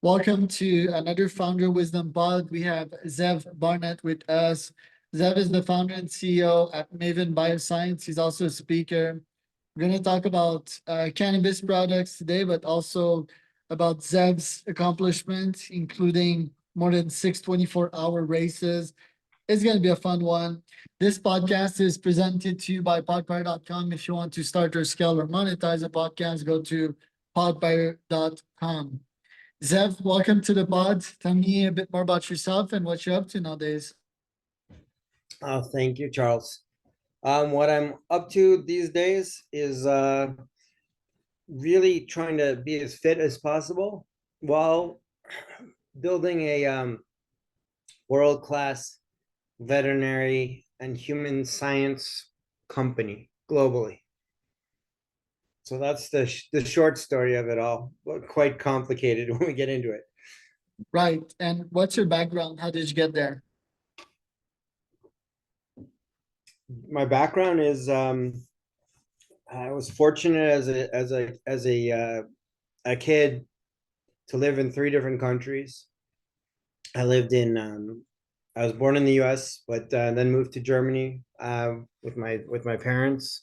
Welcome to another Founder Wisdom Pod. We have Zev Barnett with us. Zev is the founder and CEO at Maven Bioscience. He's also a speaker. We're going to talk about cannabis products today, but also about Zev's accomplishments, including more than 6 24-hour races. It's going to be a fun one. This podcast is presented to you by podpire.com. If you want to start or scale or monetize a podcast, go to podpire.com. Zev, welcome to the pod. Tell me a bit more about yourself and what you're up to nowadays. Oh, thank you, Charles. What I'm up to these days is really trying to be as fit as possible while building a world-class veterinary and human science company globally. So that's the short story of it all, but quite complicated when we get into it. Right. And what's your background? How did you get there? My background is I was fortunate as a kid to live in 3 different countries. I was born in the U.S., but then moved to Germany with my parents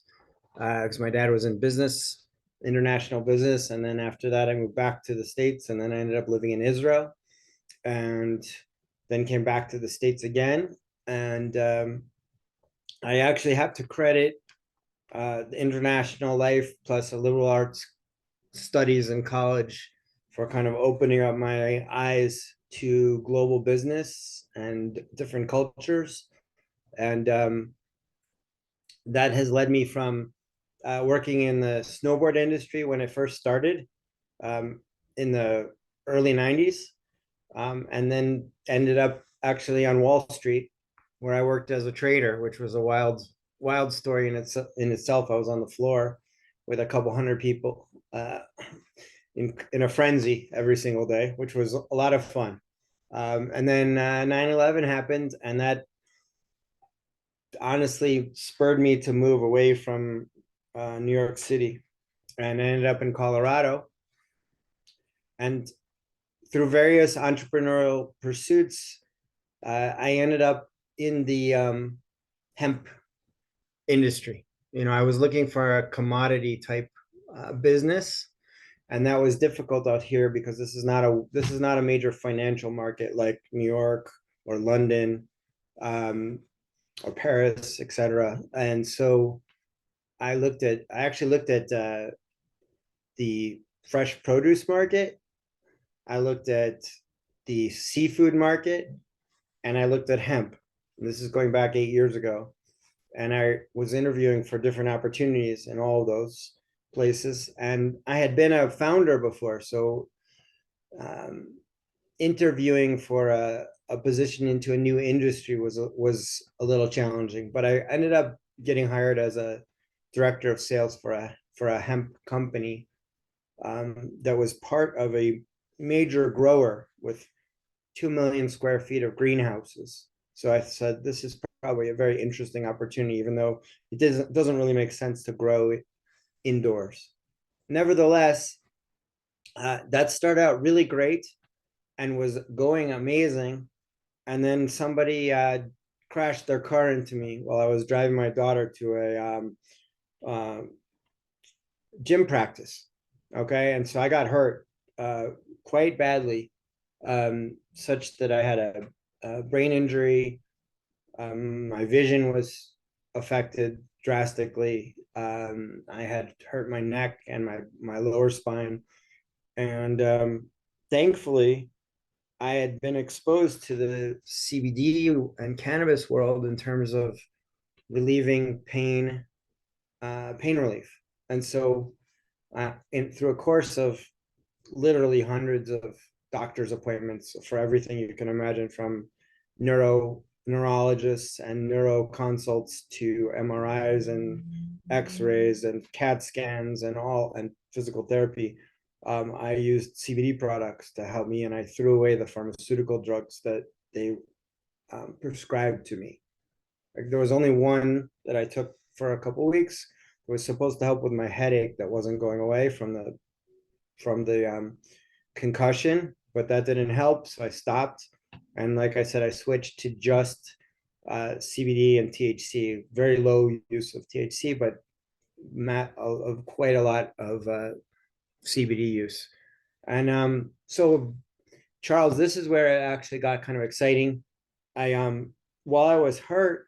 because my dad was in business, international business, and then after that I moved back to the States, and then I ended up living in Israel, and then came back to the States again, and I actually have to credit the international life plus a liberal arts studies in college for kind of opening up my eyes to global business and different cultures. And that has led me from working in the snowboard industry when I first started in the early 90s, and then ended up actually on Wall Street, where I worked as a trader, which was a wild story in itself. I was on the floor with a couple hundred people in a frenzy every single day, which was a lot of fun. And then 9/11 happened, and that honestly spurred me to move away from New York City, and I ended up in Colorado. And through various entrepreneurial pursuits, I ended up in the hemp industry. I was looking for a commodity type business, and that was difficult out here because this is not a major financial market like New York or London or Paris, etc. And so I actually looked at the fresh produce market. I looked at the seafood market, and I looked at hemp. And this is going back 8 years ago. And I was interviewing for different opportunities in all of those places. And I had been a founder before, so interviewing for a position into a new industry was a little challenging. But I ended up getting hired as a director of sales for a hemp company that was part of a major grower with 2 million square feet of greenhouses. So I said, this is probably a very interesting opportunity, even though it doesn't really make sense to grow indoors. Nevertheless, that started out really great and was going amazing. And then somebody crashed their car into me while I was driving my daughter to a gym practice. Okay. And so I got hurt quite badly, such that I had a brain injury. My vision was affected drastically. I had hurt my neck and my lower spine. And thankfully, I had been exposed to the CBD and cannabis world in terms of relieving pain relief. And so through a course of literally hundreds of doctor's appointments for everything you can imagine, from neurologists and neuro consults to MRIs and X-rays and CAT scans and physical therapy. I used CBD products to help me, and I threw away the pharmaceutical drugs that they prescribed to me. Like, there was only one that I took for a couple of weeks. It was supposed to help with my headache that wasn't going away from the concussion, but that didn't help. So I stopped. And like I said, I switched to just CBD and THC, very low use of THC, but of quite a lot of CBD use. And so Charles, this is where it actually got kind of exciting. While I was hurt,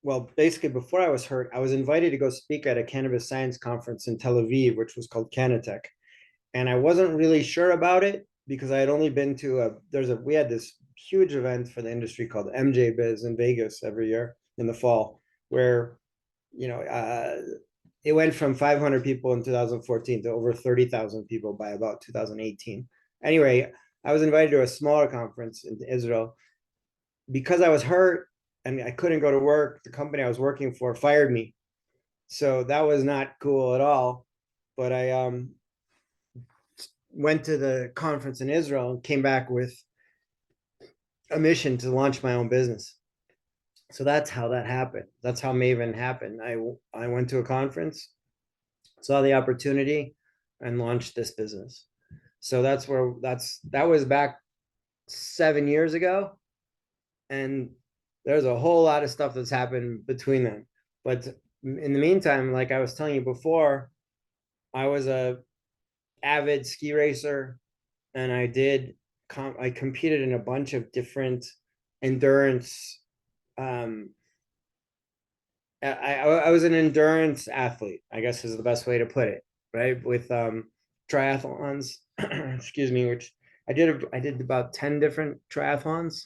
well, basically before I was hurt, I was invited to go speak at a cannabis science conference in Tel Aviv, which was called Canatech. And I wasn't really sure about it because I had only been to we had this huge event for the industry called MJ Biz in Vegas every year in the fall, where, it went from 500 people in 2014 to over 30,000 people by about 2018. Anyway, I was invited to a smaller conference in Israel. Because I was hurt and I couldn't go to work, the company I was working for fired me. So that was not cool at all. But I went to the conference in Israel and came back with a mission to launch my own business. So that's how that happened. That's how Maven happened. I went to a conference, saw the opportunity, and launched this business. So that was back 7 years ago. And there's a whole lot of stuff that's happened between them. But in the meantime, like I was telling you before, I was a avid ski racer, and I competed in a bunch of different endurance. I was an endurance athlete, I guess is the best way to put it, right? With triathlons, excuse me, which I did about 10 different triathlons,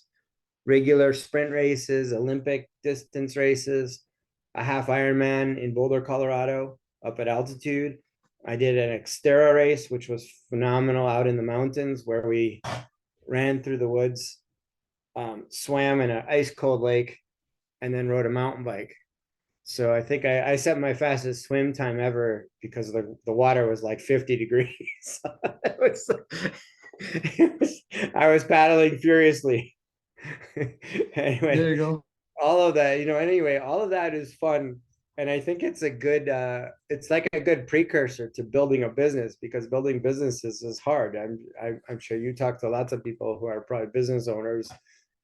regular sprint races, Olympic distance races, a half Ironman in Boulder, Colorado, up at altitude. I did an Xterra race, which was phenomenal out in the mountains where we ran through the woods, swam in an ice cold lake, and then rode a mountain bike. So I think I set my fastest swim time ever because the water was like 50 degrees. I was paddling furiously. Anyway, There you go. all of that, anyway, all of that is fun. And I think it's it's like a good precursor to building a business, because building businesses is hard. I'm sure you talk to lots of people who are probably business owners,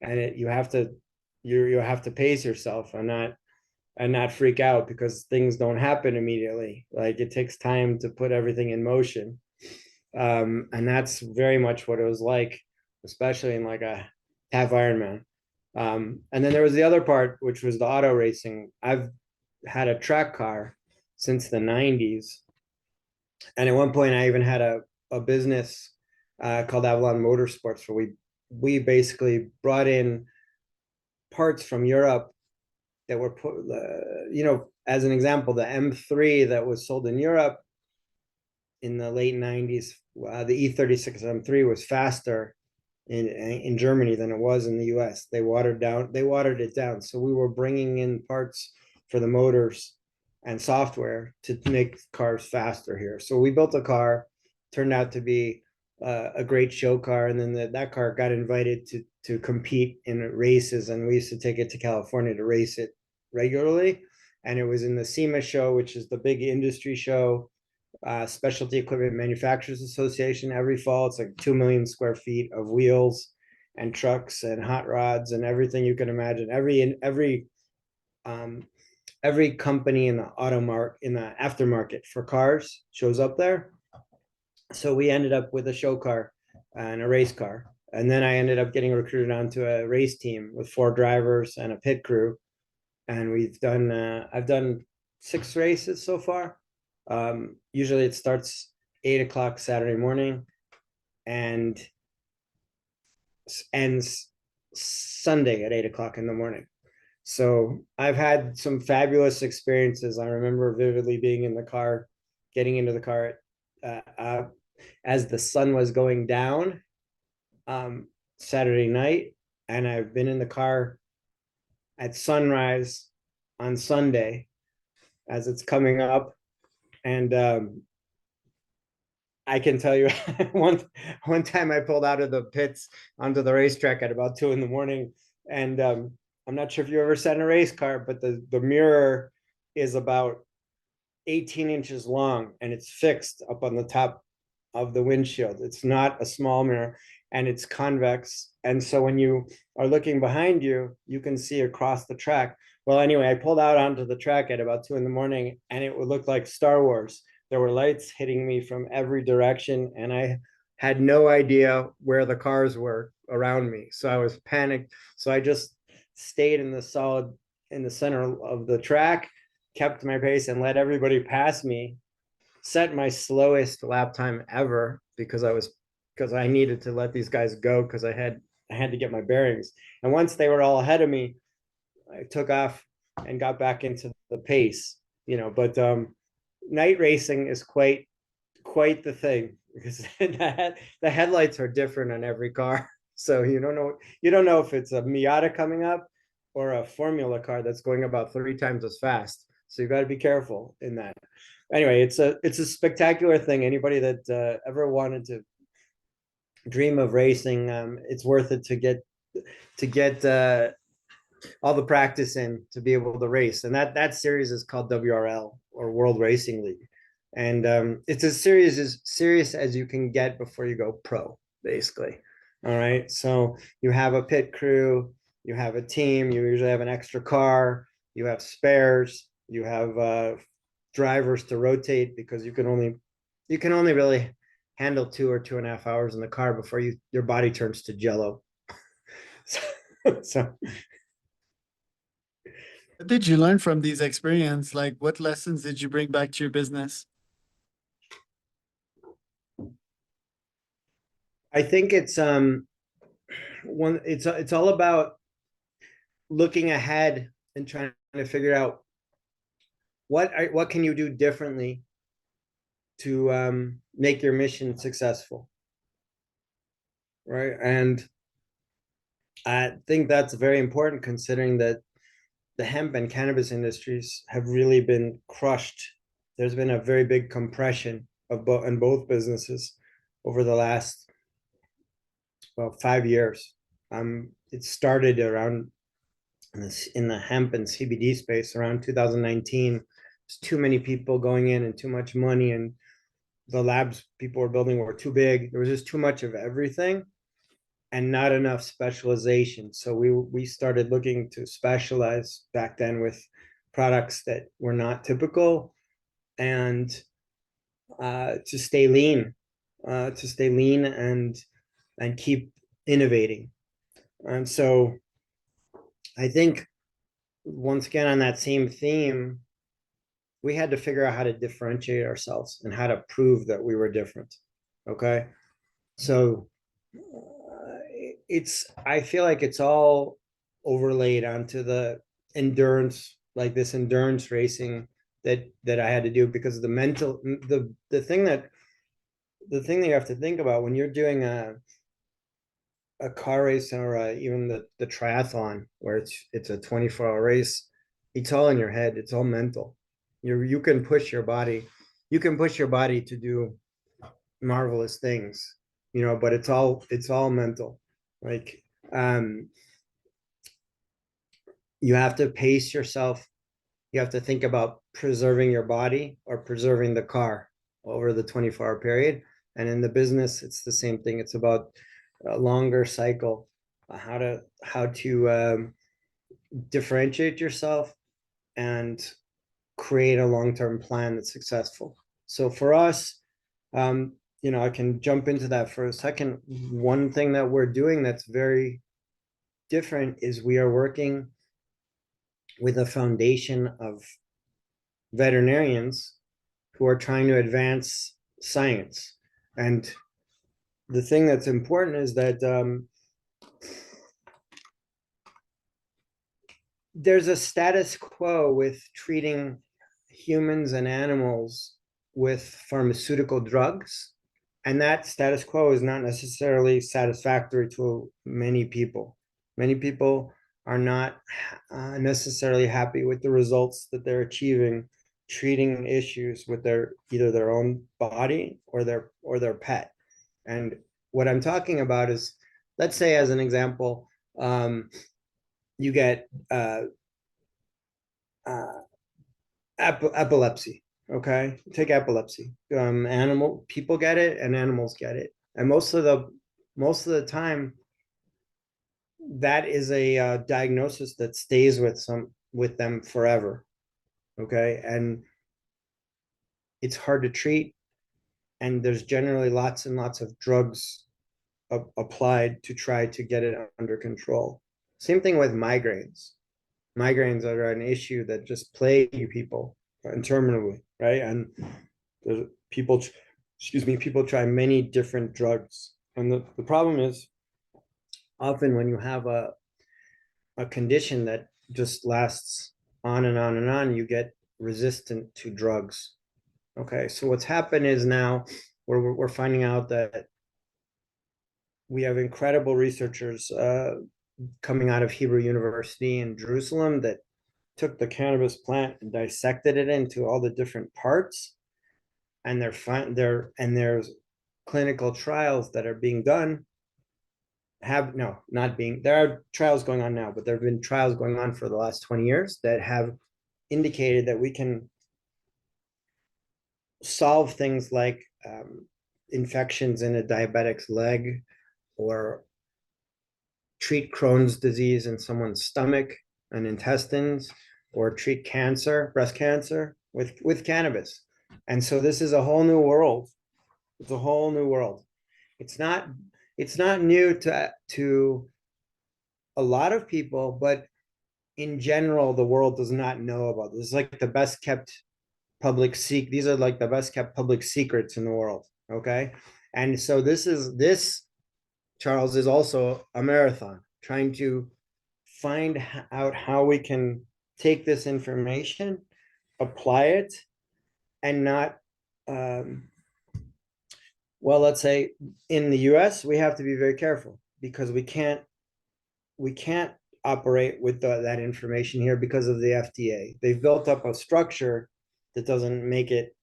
and you have to pace yourself and not freak out because things don't happen immediately. Like it takes time to put everything in motion. And that's very much what it was like, especially in like a half Ironman. And then there was the other part, which was the auto racing. I've had a track car since the 90s. And at one point I even had a business called Avalon Motorsports, where we basically brought in parts from Europe that were put, as an example, the M3 that was sold in Europe in the late 90s, the E36 M3 was faster in Germany than it was in the US. They watered it down. So we were bringing in parts for the motors and software to make cars faster here. So we built a car, turned out to be a great show car, and then that car got invited to compete in races, and we used to take it to California to race it regularly. And it was in the SEMA show, which is the big industry show, Specialty Equipment Manufacturers Association, every fall. It's like 2 million square feet of wheels and trucks and hot rods and everything you can imagine. Every company in the aftermarket for cars shows up there. So we ended up with a show car and a race car. And then I ended up getting recruited onto a race team with 4 drivers and a pit crew. And I've done 6 races so far. Usually it starts 8 o'clock Saturday morning and ends Sunday at 8 o'clock in the morning. So I've had some fabulous experiences. I remember vividly being in the car, getting into the car as the sun was going down Saturday night. And I've been in the car at sunrise on Sunday as it's coming up. And I can tell you one time I pulled out of the pits onto the racetrack at about 2 a.m. And I'm not sure if you ever sat in a race car, but the mirror is about 18 inches long and it's fixed up on the top of the windshield. It's not a small mirror, and it's convex. And so when you are looking behind you, you can see across the track. Well, anyway, I pulled out onto the track at about 2 a.m, and it would look like Star Wars. There were lights hitting me from every direction, and I had no idea where the cars were around me. So I was panicked. So I just stayed in the center of the track, kept my pace, and let everybody pass me. Set my slowest lap time ever because I needed to let these guys go because I had to get my bearings. And once they were all ahead of me, I took off and got back into the pace, but night racing is quite the thing because the headlights are different on every car. So you don't know if it's a Miata coming up or a Formula car that's going about 3 times as fast. So you got to be careful in that. Anyway, it's a spectacular thing. Anybody that ever wanted to dream of racing, it's worth it to get all the practice in to be able to race. And that series is called WRL, or World Racing League. And it's as serious as you can get before you go pro, basically. All right. So you have a pit crew, you have a team, you usually have an extra car, you have spares, you have drivers to rotate, because you can only really handle 2 or 2.5 hours in the car before your body turns to jello. So What did you learn from these experiences? Like, what lessons did you bring back to your business? I think it's all about looking ahead and trying to figure out what can you do differently to make your mission successful, right? And I think that's very important, considering that the hemp and cannabis industries have really been crushed. There's been a very big compression in both businesses over the last 5 years. It started around in the hemp and CBD space around 2019. There's too many people going in and too much money, and the labs people were building were too big. There was just too much of everything and not enough specialization. So we started looking to specialize back then with products that were not typical, and to stay lean and keep innovating. And so I think, once again, on that same theme, we had to figure out how to differentiate ourselves and how to prove that we were different. Okay. So I feel like it's all overlaid onto the endurance, like this endurance racing that I had to do, because of the mental, the thing that you have to think about when you're doing a car race, or even the triathlon, where it's a 24-hour race. It's all in your head. It's all mental. You can push your body to do marvelous things, but it's all mental. Like, you have to pace yourself. You have to think about preserving your body or preserving the car over the 24-hour period. And in the business, it's the same thing. It's about a longer cycle, how to differentiate yourself and create a long-term plan that's successful. So for us, I can jump into that for a second. One thing that we're doing that's very different is we are working with a foundation of veterinarians who are trying to advance science. And the thing that's important is that there's a status quo with treating humans and animals with pharmaceutical drugs, and that status quo is not necessarily satisfactory to many people. Many people are not necessarily happy with the results that they're achieving treating issues with either their own body or their pet. And what I'm talking about is, let's say, as an example, you get epilepsy, Okay, take epilepsy. People get it and animals get it, and most of the time, that is a diagnosis that stays with them forever. Okay, and it's hard to treat, and there's generally lots and lots of drugs applied to try to get it under control. Same thing with migraines. Migraines are an issue that just plague people interminably, right? And there's people, people try many different drugs. And the problem is often when you have a condition that just lasts on and on and on, you get resistant to drugs. Okay, so what's happened is now we're finding out that we have incredible researchers coming out of Hebrew University in Jerusalem that took the cannabis plant and dissected it into all the different parts, and there's clinical trials that are being done. There are trials going on now, but there have been trials going on for the last 20 years that have indicated that we can solve things like infections in a diabetic's leg, or treat Crohn's disease in someone's stomach and intestines, or treat cancer, breast cancer, with cannabis. And so this is a whole new world. It's a whole new world. It's not new to a lot of people, but in general, the world does not know about this. It's like the best kept these are like the best kept public secrets in the world. Okay. And so this, Charles, is also a marathon, trying to find out how we can take this information, apply it, and not, let's say in the US, we have to be very careful because we can't operate with that information here because of the FDA. They've built up a structure that doesn't make it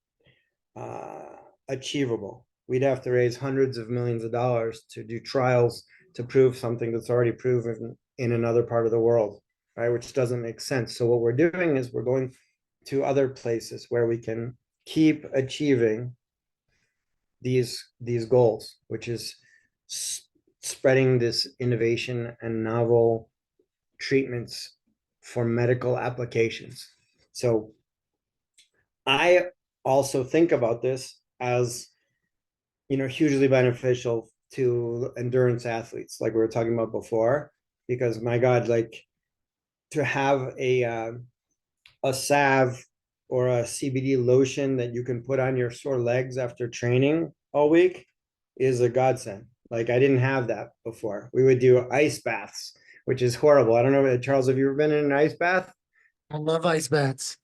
achievable. We'd have to raise hundreds of millions of dollars to do trials to prove something that's already proven in another part of the world, right? Which doesn't make sense. So what we're doing is we're going to other places where we can keep achieving these goals, which is spreading this innovation and novel treatments for medical applications. So I also think about this as, hugely beneficial to endurance athletes, like we were talking about before, because my God, like to have a salve or a CBD lotion that you can put on your sore legs after training all week is a godsend. Like I didn't have that before. We would do ice baths, which is horrible. I don't know, Charles, have you ever been in an ice bath? I love ice baths.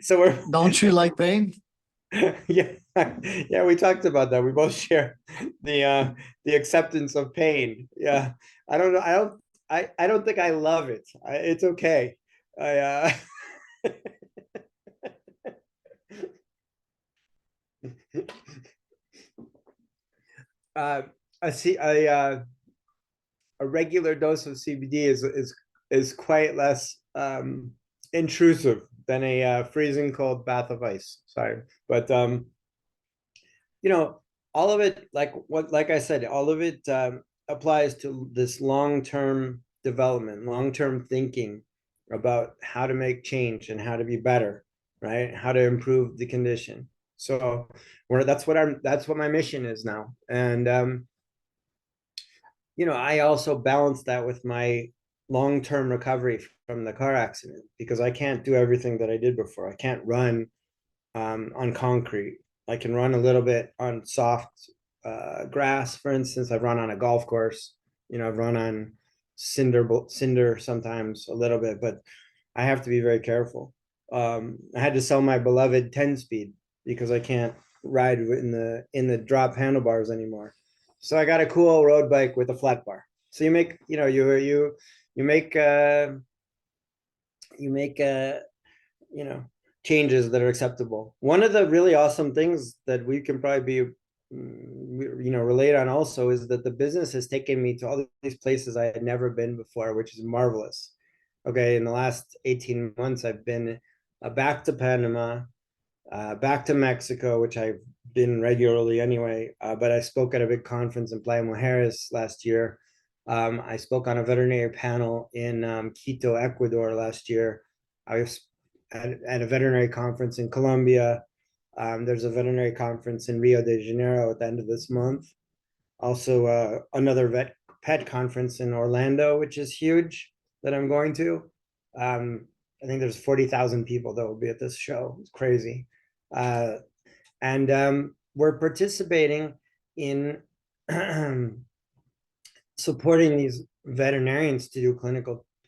So Don't you like pain? yeah, yeah, we talked about that. We both share the acceptance of pain. Yeah. I don't know. I don't think I love it. It's okay. I a C, a regular dose of CBD is quite less intrusive than a freezing cold bath of ice. Sorry, but all of it, like I said, all of it applies to this long-term development, long-term thinking about how to make change and how to be better, right? How to improve the condition. So that's what my mission is now. And I also balance that with my long-term recovery from the car accident, because I can't do everything that I did before. I can't run on concrete. I can run a little bit on soft grass, for instance. I've run on a golf course. I've run on cinder sometimes a little bit, but I have to be very careful. I had to sell my beloved 10-speed because I can't ride in the drop handlebars anymore. So I got a cool road bike with a flat bar. So you make changes that are acceptable. One of the really awesome things that we can probably be relate on also is that the business has taken me to all these places I had never been before, which is marvelous. Okay, in the last 18 months, I've been back to Panama, back to Mexico, which I've been regularly anyway. But I spoke at a big conference in Playa Mujeres last year. I spoke on a veterinary panel in Quito, Ecuador last year. I was at a veterinary conference in Colombia. There's a veterinary conference in Rio de Janeiro at the end of this month. Also, another pet conference in Orlando, which is huge, that I'm going to. I think there's 40,000 people that will be at this show. It's crazy. And we're participating in supporting these veterinarians to do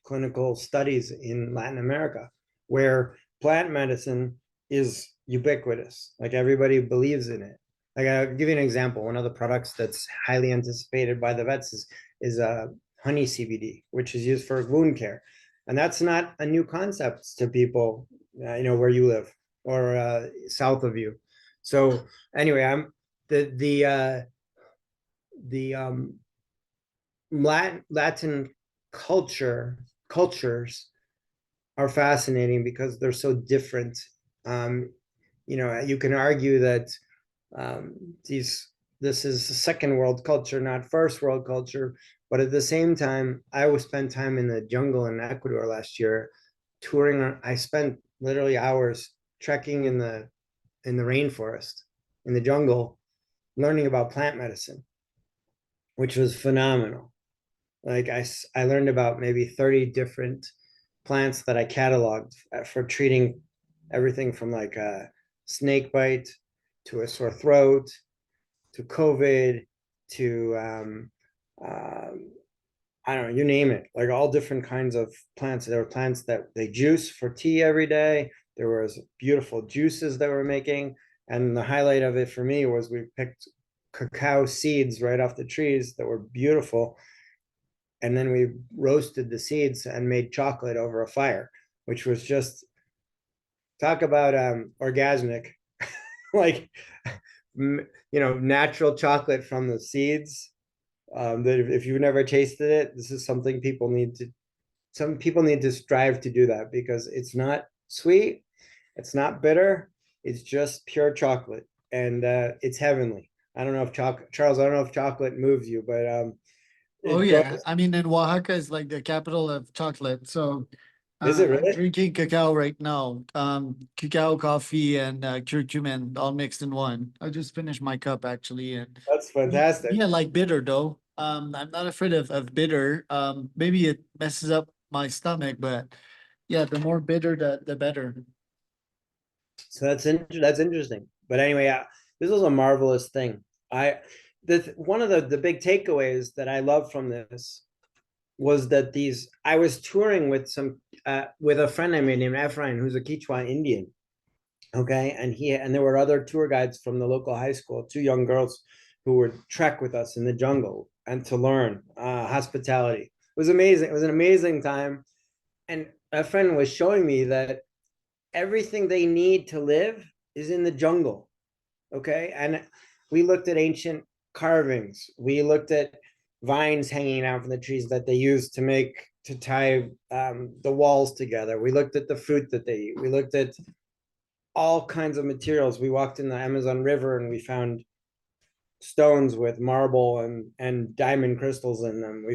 clinical studies in Latin America, where plant medicine is ubiquitous. Like everybody believes in it. Like I'll give you an example. One of the products that's highly anticipated by the vets is honey CBD, which is used for wound care, and that's not a new concept to people, where you live or south of you. So anyway, I'm the Latin cultures are fascinating because they're so different. You can argue that this is a second world culture, not first world culture. But at the same time, I was spent time in the jungle in Ecuador last year, touring. I spent literally hours trekking in the rainforest, in the jungle, learning about plant medicine, which was phenomenal. Like I learned about maybe 30 different plants that I cataloged for treating everything from like a snake bite to a sore throat to COVID to I don't know, you name it, like all different kinds of plants. There were plants that they juice for tea every day. There was beautiful juices that we're making. And the highlight of it for me was we picked cacao seeds right off the trees that were beautiful. And then we roasted the seeds and made chocolate over a fire, which was just, talk about orgasmic. Like, natural chocolate from the seeds. That if you've never tasted it, this is something some people need to strive to do that, because it's not sweet, it's not bitter, it's just pure chocolate, and it's heavenly. I don't know if Charles, I don't know if chocolate moves you, but Oh yeah, I mean, and Oaxaca is like the capital of chocolate. So is it I'm really? drinking cacao right now. Cacao, coffee, and curcumin all mixed in one. I just finished my cup actually, and That's fantastic. yeah, like bitter though. I'm not afraid of bitter. Maybe it messes up my stomach, but yeah, the more bitter, the better. So that's interesting. But anyway, this was a marvelous thing. One of the big takeaways that I love from this was that I was touring with with a friend I made named Efrain, who's a Quechua Indian. Okay, and there were other tour guides from the local high school, two young girls who would trek with us in the jungle and to learn hospitality. It was amazing. It was an amazing time, and a friend was showing me that everything they need to live is in the jungle. Okay, and we looked at ancient carvings. We looked at vines hanging out from the trees that they used to tie the walls together. We looked at the fruit that they eat. We looked at all kinds of materials. We walked in the Amazon River and we found stones with marble and diamond crystals in them.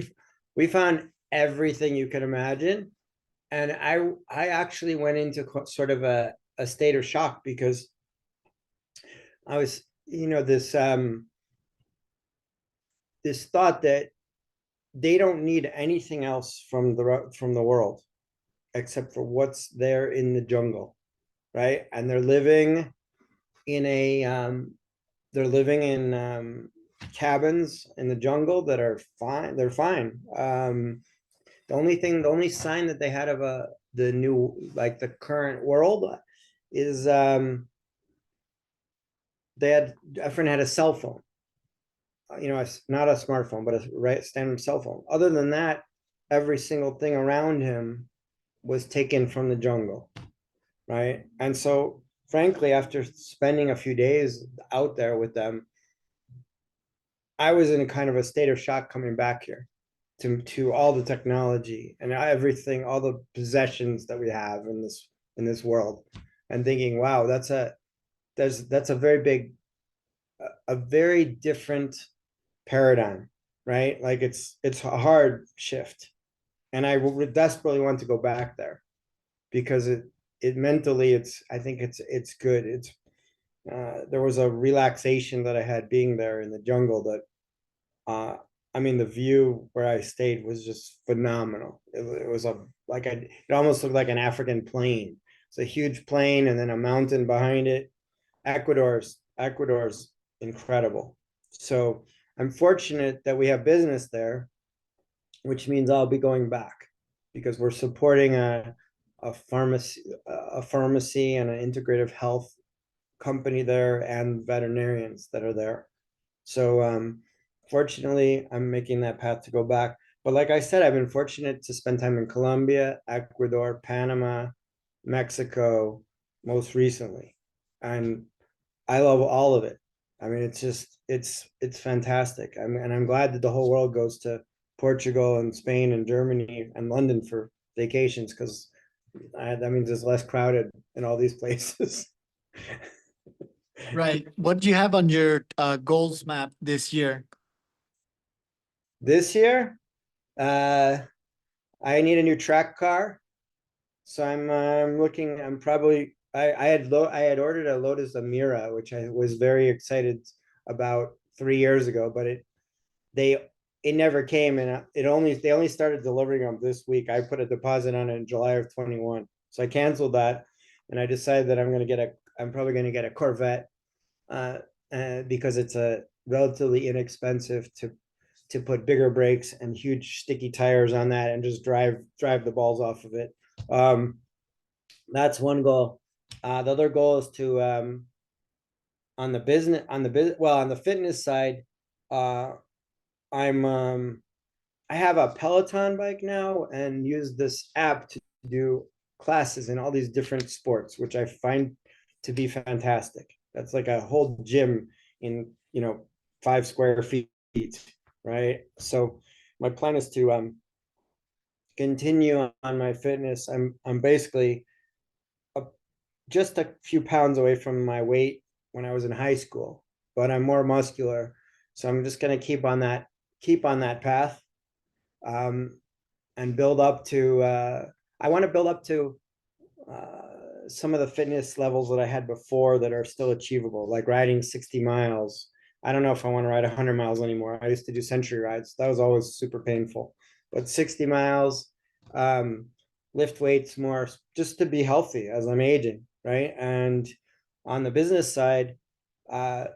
We found everything you could imagine. And I actually went into sort of a state of shock, because I was, this thought that they don't need anything else from the world except for what's there in the jungle, right? And they're living in cabins in the jungle that are fine. They're fine. The only sign that they had of the current world is a friend had a cell phone, not a smartphone, but a standard cell phone. Other than that, every single thing around him was taken from the jungle, right? And so, frankly, after spending a few days out there with them, I was in a kind of a state of shock coming back here to all the technology and everything, all the possessions that we have in in this world, and thinking, wow, that's a very big, a very different paradigm, right? Like it's a hard shift, and I desperately want to go back there because it mentally, I think it's good. There was a relaxation that I had being there in the jungle that I mean, the view where I stayed was just phenomenal. It was it almost looked like an African plain. It's a huge plain and then a mountain behind it. Ecuador's incredible. So I'm fortunate that we have business there, which means I'll be going back because we're supporting a pharmacy and an integrative health company there and veterinarians that are there. So fortunately, I'm making that path to go back. But like I said, I've been fortunate to spend time in Colombia, Ecuador, Panama, Mexico, most recently. And I love all of it. I mean, it's fantastic. And I'm glad that the whole world goes to Portugal and Spain and Germany and London for vacations, because that means it's less crowded in all these places. Right. What do you have on your goals map this year? This year, I need a new track car. So I'm looking. I had ordered a Lotus Emira, which I was very excited about 3 years ago, but it never came, and they only started delivering them this week. I put a deposit on it in July of 21, so I canceled that, and I decided that I'm probably going to get a Corvette, because it's a relatively inexpensive to put bigger brakes and huge sticky tires on that and just drive the balls off of it. That's one goal. The other goal is to on the fitness side, I have a Peloton bike now and use this app to do classes in all these different sports, which I find to be fantastic. That's like a whole gym in 5 square feet, right? So my plan is to continue on my fitness. I'm basically just a few pounds away from my weight when I was in high school, but I'm more muscular. So I'm just going to keep on that path, and build up to, I want to build up to some of the fitness levels that I had before that are still achievable, like riding 60 miles. I don't know if I want to ride 100 miles anymore. I used to do century rides. That was always super painful. But 60 miles, lift weights more, just to be healthy as I'm aging, right? And on the business side, I'm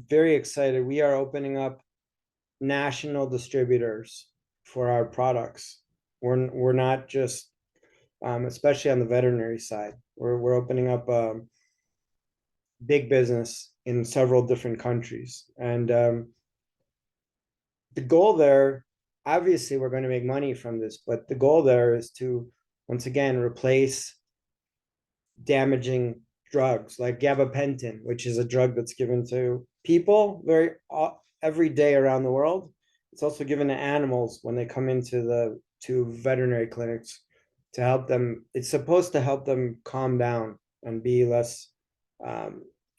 very excited. We are opening up national distributors for our products. We're not just, especially on the veterinary side, we're opening up big business in several different countries, and the goal there, obviously we're going to make money from this, but the goal there is to once again replace damaging drugs like gabapentin, which is a drug that's given to people every day around the world. It's also given to animals when they come into veterinary clinics to help them. It's supposed to help them calm down and be less,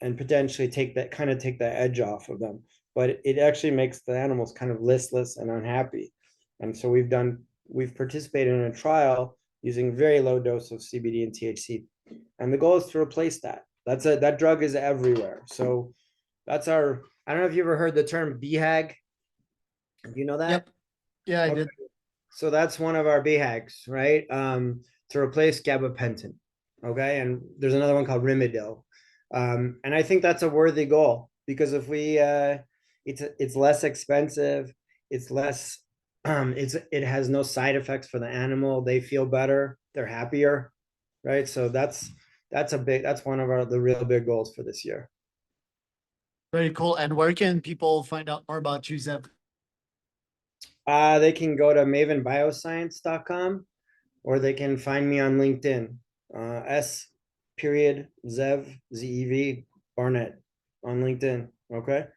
and potentially take the edge off of them. But it actually makes the animals kind of listless and unhappy. And so we've participated in a trial using very low dose of CBD and THC. And the goal is to replace that. That drug is everywhere. So I don't know if you ever heard the term BHAG. Do you know that? Yep. Yeah, I did. So that's one of our BHAGs, right? To replace gabapentin. Okay. And there's another one called Rimadyl. And I think that's a worthy goal, because if we, it's less expensive. It's less, it has no side effects for the animal. They feel better. They're happier. Right. So that's one of the real big goals for this year. Very cool. And where can people find out more about you, Zev? They can go to mavenbioscience.com, or they can find me on LinkedIn. Zev, Zev Barnett on LinkedIn. Okay.